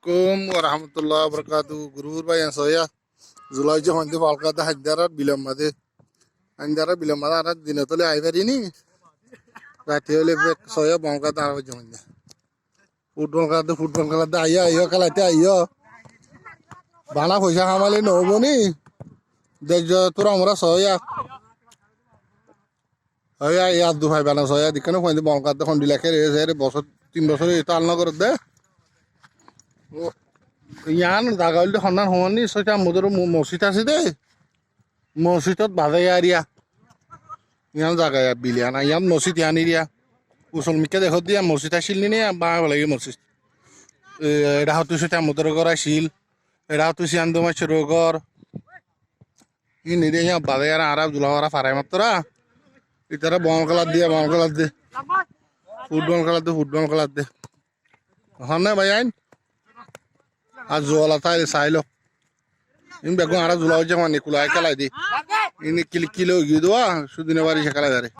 Assalamualaikum warahmatullahi wabarakatuh. Gurur bay soya. Zulai jo handi balkada hajdara bilam made. Hajdara bilam made arat dinatole aibari ni. Rati ole bek soya balkada arab jo handi. Football kada ayo ayo kalate ayo. Bana পয়সা কামালে নহব নি দেখ তোরা আমরা soya. Soya ইয়ার দু ভাই বানা soya দিকেন হইতে balkada খন্ডি লেখে রে বছর 3 বছর এটা আলনা করে দে। ইয়ান জাগাউলতে সন্ধান সমানি ছয়টা মুদৰ মছজিদ আছে দেই মছজিদত বাজে এৰিয়া ইয়ান জাগা বিলিয়া না ইয়ান মছজিদ ইয়ান এৰিয়া মুছলমিকে দেখত দিয়া মছজিদ আছিল নি বা লাগে মছজিদ এটা হতো ছয়টা মুদৰ ঘৰ আছিল এটা হতো সিয়ান দমা চৰগৰ ই নিৰে ইয়া বাজে আর আরব জুলাওয়ারা ফারাই মাত্রা ইতারা বল খেলা দে ফুটবল খেলা দে হন না ভাই আইন আর জোয়ালা তাইলে চাইলো ইন বেগুন আরা জুলাও যে মানে কুলাই খেলাই দি ইনি কিলো গিয়ে দেওয়া সুদিনে বাড়ি সে খেলা